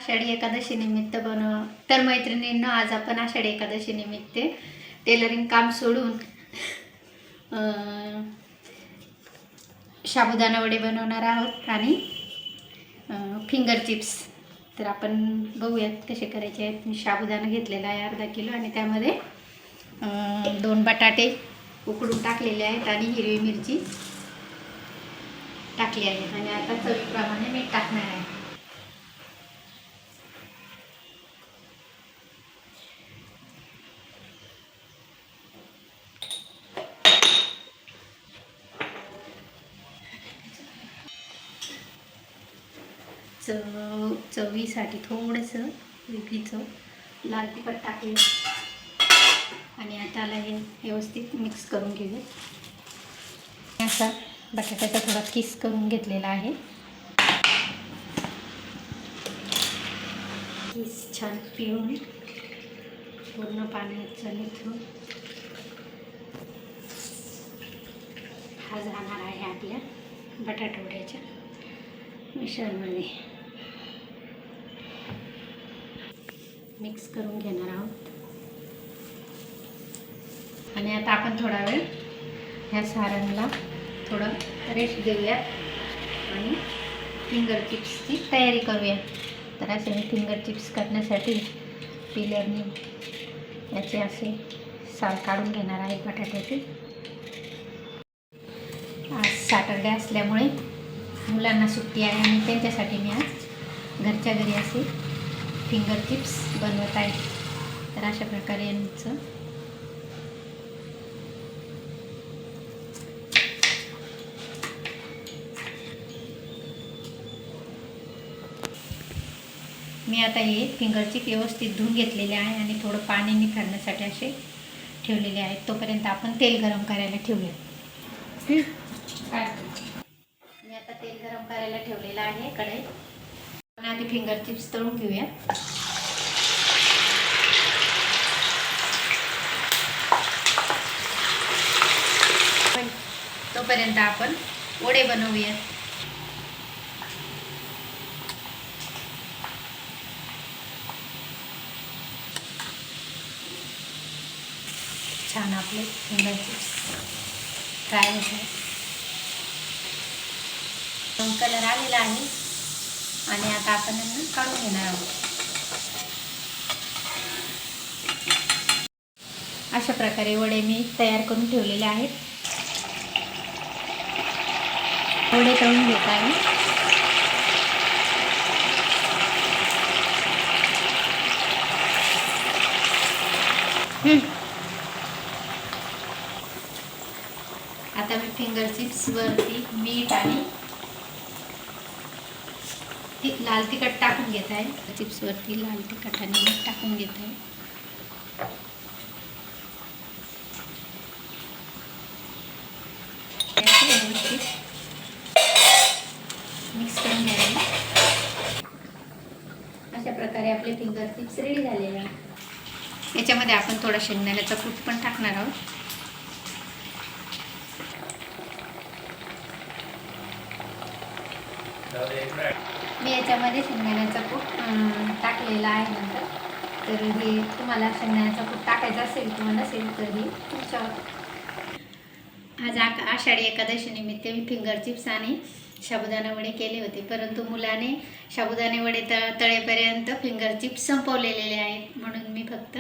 आषाढी एकादशी निमित्त बनव तर मैत्रिणींना आज आपण आषाढी एकादशी निमित्त टेलरिंग काम सोडून साबुदाणा वडे बनवणार आहोत आणि फिंगर चिप्स. तर आपण बघूयात कसे करायचे आहेत. मी साबुदाणा घेतलेला आहे अर्धा किलो आणि त्यामध्ये 2 बटाटे उकडून टाकलेले आहेत आणि हिरवी मिरची टाकली आहे आणि आता चवीप्रमाणे मीठ टाकणार आहे. चवीसाठी थोडंसं वेगळी चव लाल तिखट टाकले आणि आता याला हे व्यवस्थित मिक्स करून घेऊया. असा बटाट्याचा थोडा किस करून घेतलेला आहे. किस छान पिळून पूर्ण पाण्याचा निथळून हा जाणार आहे आपल्या बटाटवड्याच्या मिश्रणमध्ये. मिक्स करून घेणार आहोत आणि आता आपण थोडा वेळ ह्या सारणला थोडं रेस्ट देऊया आणि फिंगर चिप्सची तयारी करूया. तर असे मी फिंगर चिप्स करण्यासाठी पिलरने याचे असे साल काढून घेणार आहे बटाट्याचे. आज सॅटरडे असल्यामुळे मुलांना सुट्टी आहे आणि त्यांच्यासाठी मी आज घरच्या घरी असे फिंगर चिप्स बनवत आहे. तर अशा प्रकारे यांचं मी आता हे फिंगर चिप व्यवस्थित धुवून घेतलेले आहे आणि थोडं पाणी निथळण्यासाठी असे ठेवलेले आहेत. तोपर्यंत आपण तेल गरम करायला ठेवूया. मी आता तेल गरम करायला ठेवलेलं आहे कढईत. आपण आधी फिंगर चिप्स तळून घेऊया. तोपर्यंत आपण वडे बनवूया. छान आपले फिंगर चिप्स फ्राय होत आहे. कलर आलेला आहे आणि आता आपण यांना काढून घेणार आहोत. अशा प्रकारे वडे मी तयार करून ठेवलेले आहेत. वडे तळून घेत आहे. आता मी फिंगर चिप्सवरती मीठ आणि लाल तिखट टाकून घेत आहे. चिप्सवरती लाल तिखट आणि मीठ टाकून घेत आहे. मिक्स करून घ्यायला. अशा प्रकारे आपले फिंगर चिप्स रेडी झालेले आहे. याच्यामध्ये आपण थोडा शेंगदाण्याचा कूट पण टाकणार आहोत. मी याच्यामध्ये शेंगदाण्याचा कूट टाकलेला आहे नंतर. तर हे तुम्हाला शेंगदाण्याचा कूट टाकायचा असेल किंवा नसेल तर हे तुमच्यावर. आज आषाढी एकादशी निमित्त मी फिंगर चिप्स आणि साबुदाणा वडे केले होते, परंतु मुलाने साबुदाणे वडे तळेपर्यंत फिंगर चिप्स संपवलेले आहेत, म्हणून मी फक्त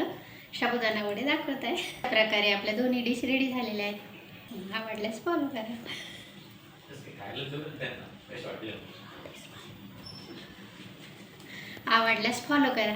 साबुदाणा वडे दाखवत आहे. अशा प्रकारे आपल्या दोन्ही डिश रेडी झालेल्या आहेत. आवडल्यास फॉलो करा. आवडल्यास फॉलो करा.